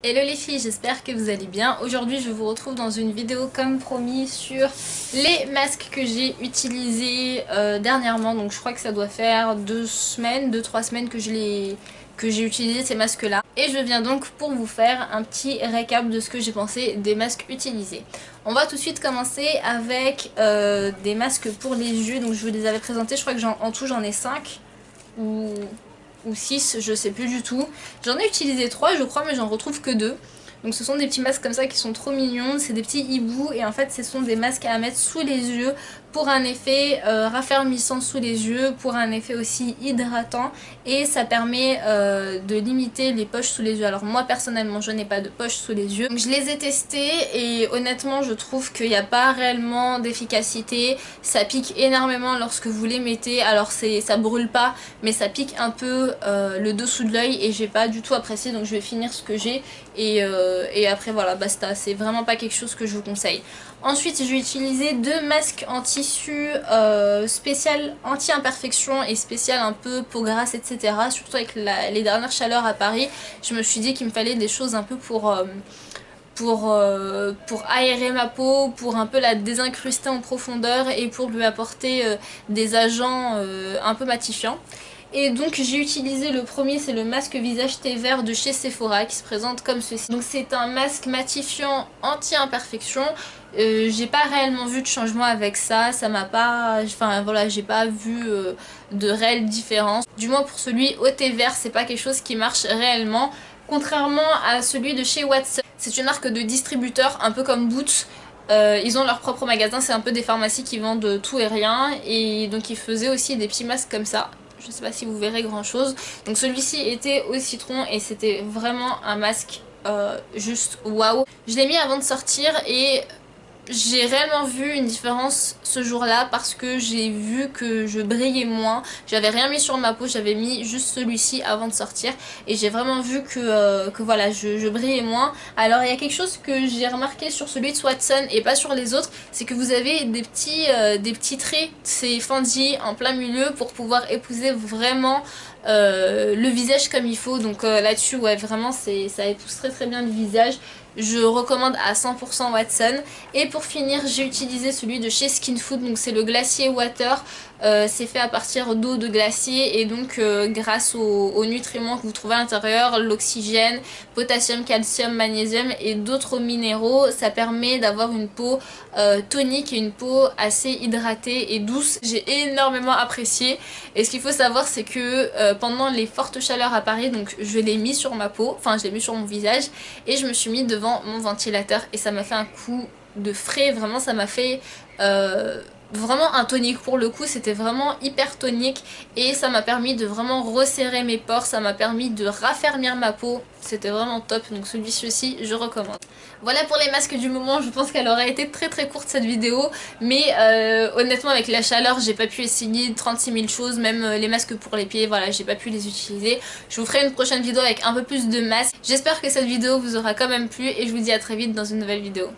Hello les filles, j'espère que vous allez bien. Aujourd'hui je vous retrouve dans une vidéo comme promis sur les masques que j'ai utilisés dernièrement. Donc je crois que ça doit faire 2-3 semaines que j'ai utilisé ces masques là. Et je viens donc pour vous faire un petit récap de ce que j'ai pensé des masques utilisés. On va tout de suite commencer avec des masques pour les yeux. Donc je vous les avais présentés, je crois que en tout j'en ai 5 ou 6, je sais plus du tout. J'en ai utilisé 3 je crois, mais j'en retrouve que 2. Donc ce sont des petits masques comme ça qui sont trop mignons, c'est des petits hiboux et en fait ce sont des masques à mettre sous les yeux pour un effet raffermissant sous les yeux, pour un effet aussi hydratant et ça permet de limiter les poches sous les yeux. Alors moi personnellement je n'ai pas de poches sous les yeux, donc je les ai testés et honnêtement je trouve qu'il n'y a pas réellement d'efficacité, ça pique énormément lorsque vous les mettez, alors ça brûle pas mais ça pique un peu le dessous de l'œil et j'ai pas du tout apprécié, donc je vais finir ce que j'ai et après voilà basta, c'est vraiment pas quelque chose que je vous conseille. Ensuite j'ai utilisé 2 masques en tissu spécial anti-imperfection et spécial un peu peau grasse etc. Surtout avec les dernières chaleurs à Paris, je me suis dit qu'il me fallait des choses un peu pour aérer ma peau, pour un peu la désincruster en profondeur et pour lui apporter des agents un peu matifiants. Et donc j'ai utilisé le premier, c'est le masque visage thé vert de chez Sephora qui se présente comme ceci. Donc c'est un masque matifiant anti-imperfection. J'ai pas réellement vu de changement avec ça, ça m'a pas... Enfin voilà, j'ai pas vu de réelle différence. Du moins pour celui au thé vert, c'est pas quelque chose qui marche réellement. Contrairement à celui de chez Watson. C'est une marque de distributeur, un peu comme Boots. Ils ont leur propre magasin, c'est un peu des pharmacies qui vendent tout et rien. Et donc ils faisaient aussi des petits masques comme ça. Je sais pas si vous verrez grand chose. Donc celui-ci était au citron et c'était vraiment un masque juste waouh. Je l'ai mis avant de sortir et j'ai réellement vu une différence ce jour-là parce que j'ai vu que je brillais moins. J'avais rien mis sur ma peau, j'avais mis juste celui-ci avant de sortir et j'ai vraiment vu que voilà, je brillais moins. Alors il y a quelque chose que j'ai remarqué sur celui de Watson et pas sur les autres, c'est que vous avez des petits traits, c'est Fendi en plein milieu pour pouvoir épouser vraiment le visage comme il faut. Donc là-dessus ouais vraiment ça épouse très bien le visage. Je recommande à 100% Watson. Et pour finir j'ai utilisé celui de chez Skin Food, donc c'est le glacier water. C'est fait à partir d'eau de glacier et donc grâce aux nutriments que vous trouvez à l'intérieur, l'oxygène, potassium, calcium, magnésium et d'autres minéraux, ça permet d'avoir une peau tonique et une peau assez hydratée et douce. J'ai énormément apprécié et ce qu'il faut savoir c'est que pendant les fortes chaleurs à Paris, donc je l'ai mis sur ma peau, enfin je l'ai mis sur mon visage et je me suis mis devant mon ventilateur et ça m'a fait un coup de frais, vraiment ça m'a fait vraiment un tonique. Pour le coup c'était vraiment hyper tonique et ça m'a permis de vraiment resserrer mes pores, ça m'a permis de raffermir ma peau, c'était vraiment top. Donc celui-ci aussi je recommande. Voilà pour les masques du moment, je pense qu'elle aurait été très courte cette vidéo mais honnêtement avec la chaleur j'ai pas pu essayer 36 000 choses, même les masques pour les pieds, voilà j'ai pas pu les utiliser. Je vous ferai une prochaine vidéo avec un peu plus de masques. J'espère que cette vidéo vous aura quand même plu et je vous dis à très vite dans une nouvelle vidéo.